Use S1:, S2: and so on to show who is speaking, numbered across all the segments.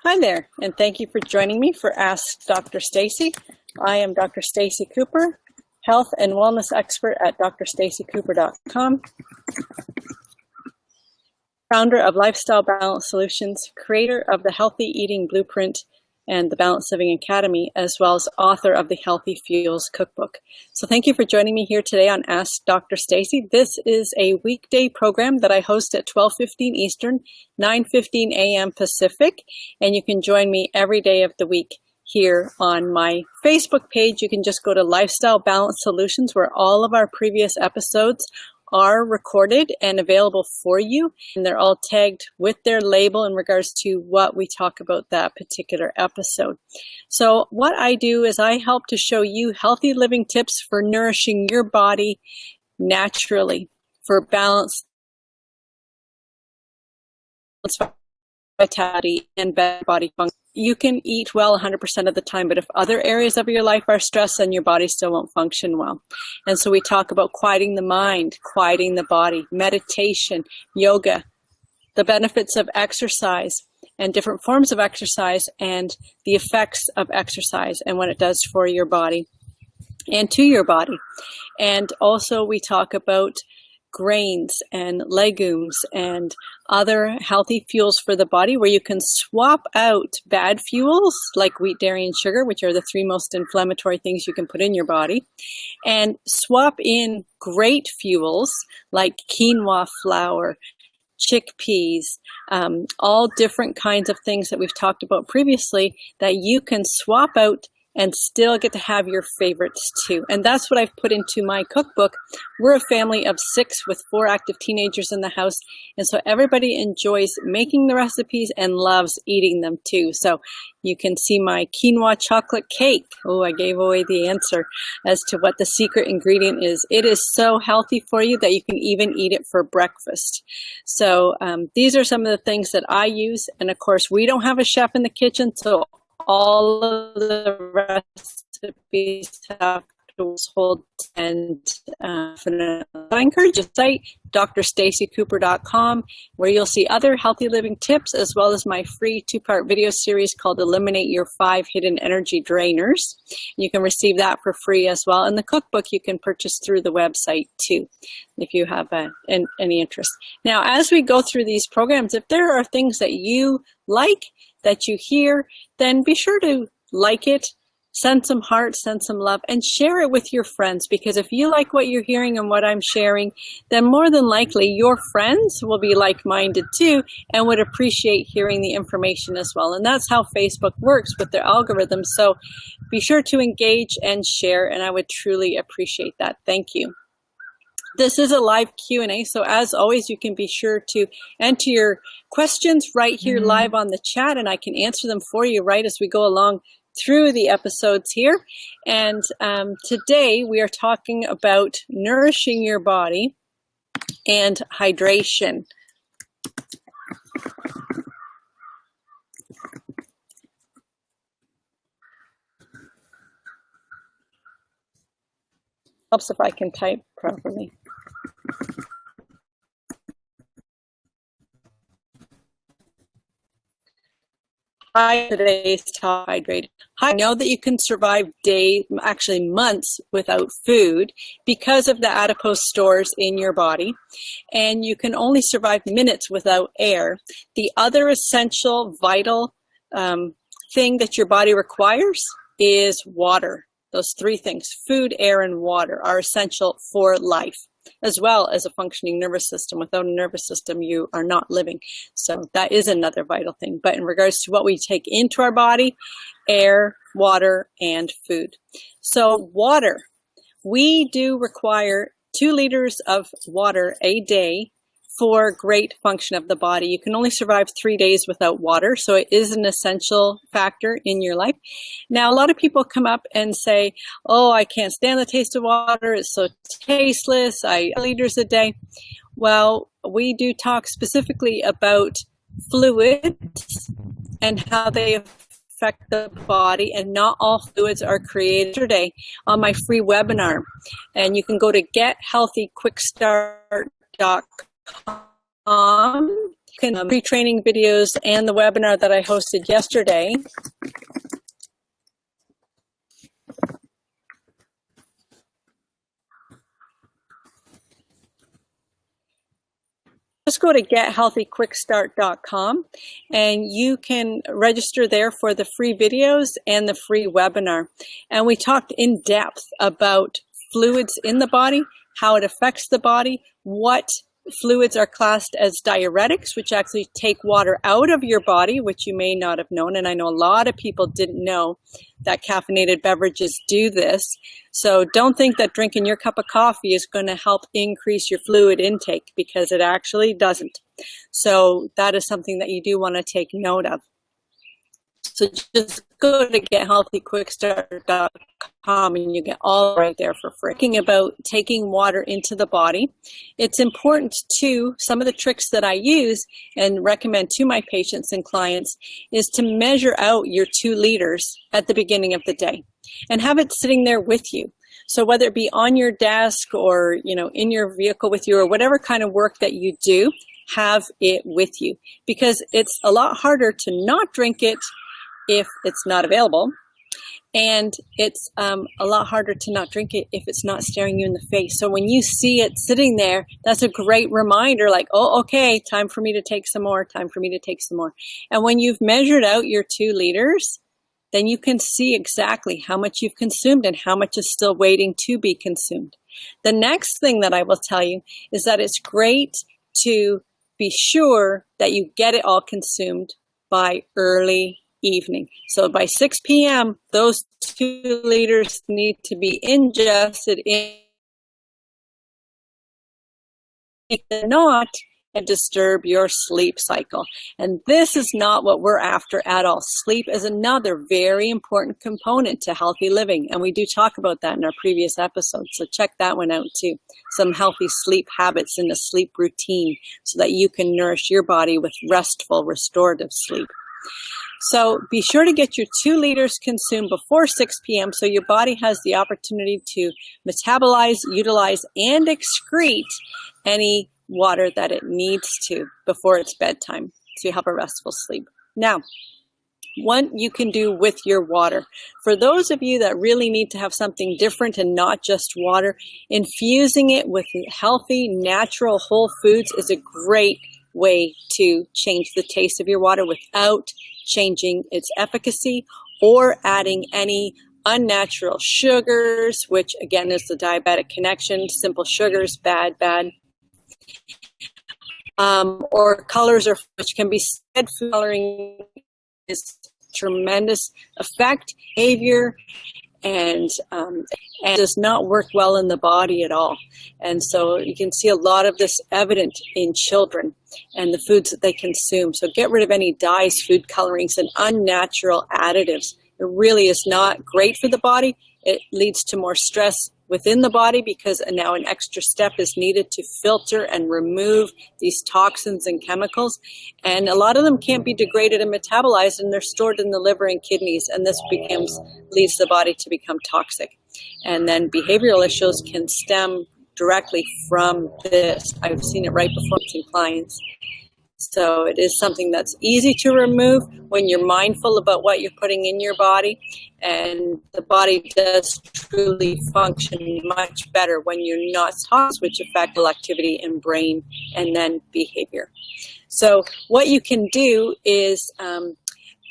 S1: Hi there, and thank you for joining me for Ask Dr. Stacey. I am Dr. Stacey Cooper, health and wellness expert at drstaceycooper.com, founder of Lifestyle Balance Solutions, creator of the Healthy Eating Blueprint and the Balanced Living Academy, as well as author of the Healthy Fuels Cookbook. So thank you for joining me here today on Ask Dr. Stacey. This is a weekday program that I host at 12:15 Eastern, 9:15 a.m. Pacific, and you can join me every day of the week here on my Facebook page. You can just go to Lifestyle Balance Solutions, where all of our previous episodes are recorded and available for you, and they're all tagged with their label in regards to what we talk about that particular episode. So what I do is I help to show you healthy living tips for nourishing your body naturally, for balanced vitality and better body function. You can eat well 100% of the time, but if other areas of your life are stressed, then your body still won't function well. And so we talk about quieting the mind, quieting the body, meditation, yoga, the benefits of exercise and different forms of exercise and the effects of exercise and what it does for your body and to your body. And also we talk about grains and legumes and other healthy fuels for the body, where you can swap out bad fuels like wheat, dairy, and sugar, which are the three most inflammatory things you can put in your body, and swap in great fuels like quinoa flour, chickpeas, all different kinds of things that we've talked about previously that you can swap out and still get to have your favorites too. And that's what I've put into my cookbook. We're a family of 6 with 4 active teenagers in the house. And so everybody enjoys making the recipes and loves eating them too. So you can see my quinoa chocolate cake. Oh, I gave away the answer as to what the secret ingredient is. It is so healthy for you that you can even eat it for breakfast. So these are some of the things that I use. And of course, we don't have a chef in the kitchen, so all of the recipes have to hold and I encourage you to site drstaceycooper.com, where you'll see other healthy living tips, as well as my free 2-part video series called Eliminate Your 5 Hidden Energy Drainers. You can receive that for free as well. And the cookbook you can purchase through the website too, if you have any interest. Now, as we go through these programs, if there are things that you like, that you hear, then be sure to like it, send some hearts, send some love, and share it with your friends, because if you like what you're hearing and what I'm sharing, then more than likely your friends will be like-minded too and would appreciate hearing the information as well. And that's how Facebook works with their algorithms. So be sure to engage and share, and I would truly appreciate that. Thank you. This is a live Q&A, so as always, you can be sure to enter your questions right here live on the chat, and I can answer them for you right as we go along through the episodes here. And today we are talking about nourishing your body and hydration. Helps if I can type properly. Hi, today's top hydrated. I know that you can survive days, actually months, without food because of the adipose stores in your body, and you can only survive minutes without air. The other essential, vital thing that your body requires is water. Those 3 things, food, air, and water, are essential for life, as well as a functioning nervous system. Without a nervous system, you are not living. So that is another vital thing. But in regards to what we take into our body, air, water, and food. So water, we do require 2 liters of water a day for great function of the body. You can only survive 3 days without water, so it is an essential factor in your life. Now, a lot of people come up and say, oh, I can't stand the taste of water, it's so tasteless, I 2 liters a day. Well, we do talk specifically about fluids and how they affect the body, and not all fluids are created today on my free webinar. And you can go to gethealthyquickstart.com Pre-training videos and the webinar that I hosted yesterday. Just go to gethealthyquickstart.com and you can register there for the free videos and the free webinar. And we talked in depth about fluids in the body, how it affects the body, what fluids are classed as diuretics, which actually take water out of your body, which you may not have known. And I know a lot of people didn't know that caffeinated beverages do this. So don't think that drinking your cup of coffee is going to help increase your fluid intake, because it actually doesn't. So that is something that you do want to take note of. So just go to gethealthyquickstart.com and you get all right there for free. Thinking about taking water into the body, it's important too. Some of the tricks that I use and recommend to my patients and clients is to measure out your 2 liters at the beginning of the day and have it sitting there with you. So whether it be on your desk or, in your vehicle with you, or whatever kind of work that you do, have it with you, because it's a lot harder to not drink it if it's not available, and it's a lot harder to not drink it if it's not staring you in the face. So when you see it sitting there, that's a great reminder, like, oh, okay, time for me to take some more, time for me to take some more. And when you've measured out your 2 liters, then you can see exactly how much you've consumed and how much is still waiting to be consumed. The next thing that I will tell you is that it's great to be sure that you get it all consumed by early evening. So by 6 p.m., those 2 liters need to be ingested in, not and disturb your sleep cycle. And this is not what we're after at all. Sleep is another very important component to healthy living. And we do talk about that in our previous episodes. So check that one out too. Some healthy sleep habits in the sleep routine so that you can nourish your body with restful, restorative sleep. So be sure to get your 2 liters consumed before 6 p.m. so your body has the opportunity to metabolize, utilize, and excrete any water that it needs to before it's bedtime to help a restful sleep. Now, what you can do with your water. For those of you that really need to have something different and not just water, infusing it with healthy, natural, whole foods is a great way to change the taste of your water without changing its efficacy or adding any unnatural sugars, which again is the diabetic connection. Simple sugars, bad. Or colors, or which can be said, food coloring is tremendous effect, behavior, and does not work well in the body at all. And so you can see a lot of this evident in children and the foods that they consume. So get rid of any dyes, food colorings, and unnatural additives. It really is not great for the body. It leads to more stress within the body because now an extra step is needed to filter and remove these toxins and chemicals. And a lot of them can't be degraded and metabolized, and they're stored in the liver and kidneys, and this leads the body to become toxic. And then behavioral issues can stem directly from this. I've seen it right before in clients. So it is something that's easy to remove when you're mindful about what you're putting in your body, and the body does truly function much better when you're not toxic, which affect activity in brain and then behavior. So what you can do is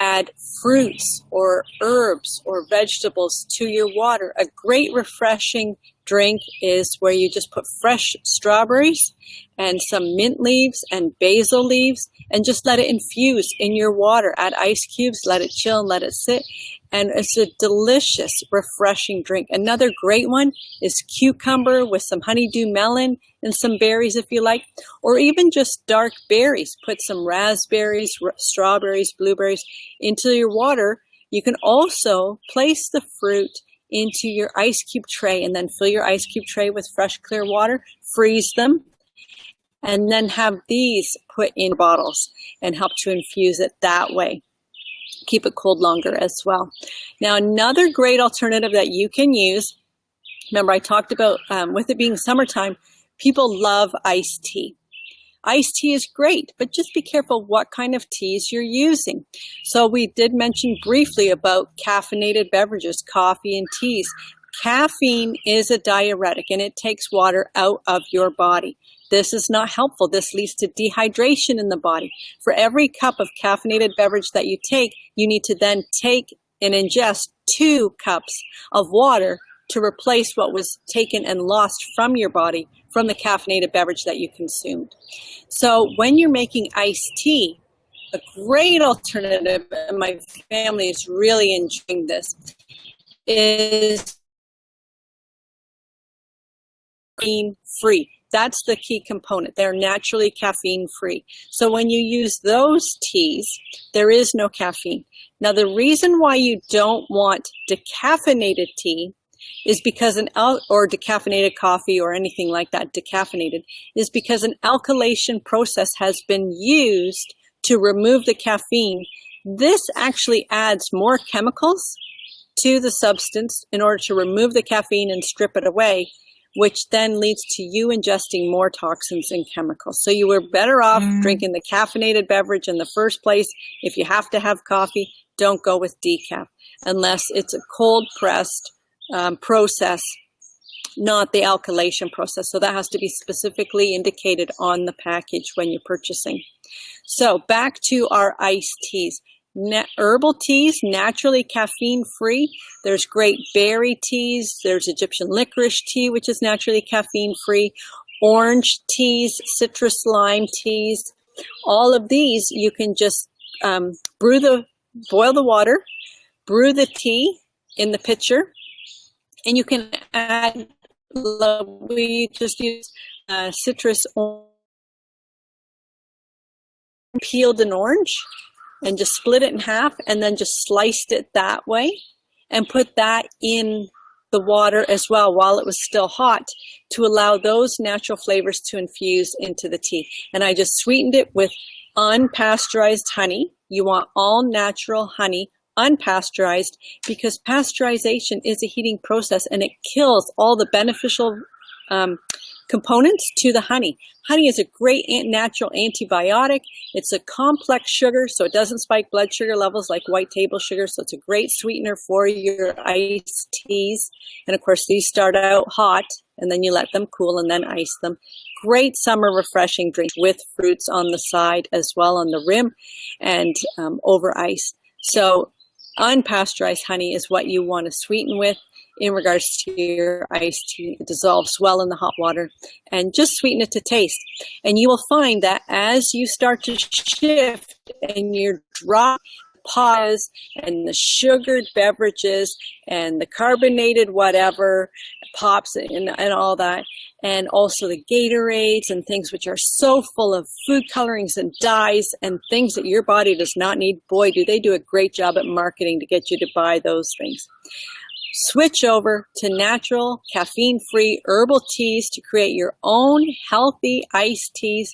S1: add fruits or herbs or vegetables to your water. A great refreshing drink is where you just put fresh strawberries and some mint leaves and basil leaves and just let it infuse in your water. Add ice cubes, let it chill and let it sit. And it's a delicious, refreshing drink. Another great one is cucumber with some honeydew melon and some berries if you like, or even just dark berries. Put some raspberries, strawberries, blueberries into your water. You can also place the fruit into your ice cube tray and then fill your ice cube tray with fresh, clear water, freeze them, and then have these put in bottles and help to infuse it that way. Keep it cold longer as well. Now, another great alternative that you can use, remember I talked about with it being summertime, people love iced tea. Iced tea is great, but just be careful what kind of teas you're using. So we did mention briefly about caffeinated beverages, coffee and teas. Caffeine is a diuretic and it takes water out of your body. This is not helpful. This leads to dehydration in the body. For every cup of caffeinated beverage that you take, you need to then take and ingest 2 cups of water to replace what was taken and lost from your body from the caffeinated beverage that you consumed. So when you're making iced tea, a great alternative, and my family is really enjoying this, is caffeine-free. That's the key component. They're naturally caffeine-free. So when you use those teas, there is no caffeine. Now, the reason why you don't want decaffeinated tea is because or decaffeinated coffee or anything like that, decaffeinated, is because an alkylation process has been used to remove the caffeine. This actually adds more chemicals to the substance in order to remove the caffeine and strip it away, which then leads to you ingesting more toxins and chemicals. So you were better off drinking the caffeinated beverage in the first place. If you have to have coffee, don't go with decaf unless it's a cold pressed process, not the alkylation process. So that has to be specifically indicated on the package when you're purchasing. So back to our iced teas. Herbal teas, naturally caffeine-free. There's great berry teas. There's Egyptian licorice tea, which is naturally caffeine-free. Orange teas, citrus lime teas. All of these, you can just boil the water, brew the tea in the pitcher, and you can add, we just use citrus peeled an orange and just split it in half and then just sliced it that way and put that in the water as well while it was still hot to allow those natural flavors to infuse into the tea. And I just sweetened it with unpasteurized honey. You want all natural honey, unpasteurized, because pasteurization is a heating process and it kills all the beneficial components to the honey. Honey is a great natural antibiotic. It's a complex sugar, so it doesn't spike blood sugar levels like white table sugar, so it's a great sweetener for your iced teas. And of course, these start out hot, and then you let them cool and then ice them. Great summer refreshing drink with fruits on the side as well on the rim and over ice. So unpasteurized honey is what you want to sweeten with in regards to your iced tea. It dissolves well in the hot water, and just sweeten it to taste. And you will find that as you start to shift and you drop pods and the sugared beverages and the carbonated whatever, pops and all that, and also the Gatorades and things which are so full of food colorings and dyes and things that your body does not need. Boy, do they do a great job at marketing to get you to buy those things. Switch over to natural, caffeine-free herbal teas to create your own healthy iced teas,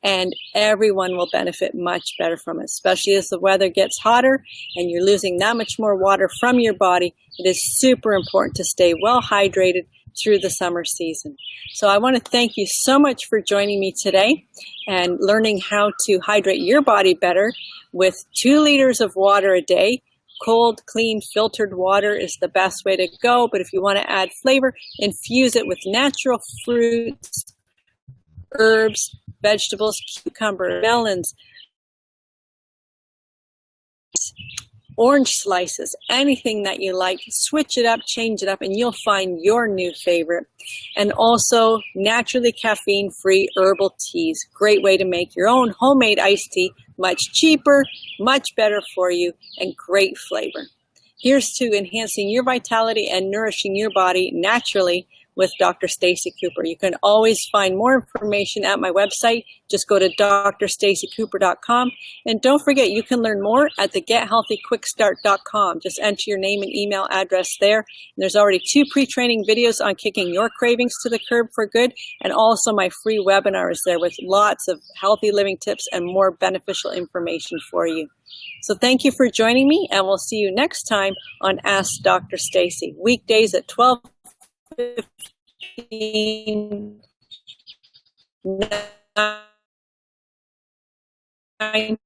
S1: and everyone will benefit much better from it, especially as the weather gets hotter and you're losing that much more water from your body. It is super important to stay well hydrated through the summer season. So I want to thank you so much for joining me today and learning how to hydrate your body better with 2 liters of water a day. Cold, clean, filtered water is the best way to go. But if you want to add flavor, infuse it with natural fruits, herbs, vegetables, cucumber, melons, orange slices, anything that you like. Switch it up, change it up, and you'll find your new favorite. And also naturally caffeine-free herbal teas. Great way to make your own homemade iced tea. Much cheaper, much better for you, and great flavor. Here's to enhancing your vitality and nourishing your body naturally with Dr. Stacey Cooper. You can always find more information at my website. Just go to drstaceycooper.com. And don't forget, you can learn more at the GetHealthyQuickStart.com. Just enter your name and email address there. And there's already 2 pre-training videos on kicking your cravings to the curb for good. And also my free webinar is there with lots of healthy living tips and more beneficial information for you. So thank you for joining me, and we'll see you next time on Ask Dr. Stacey, weekdays at 12:15. mind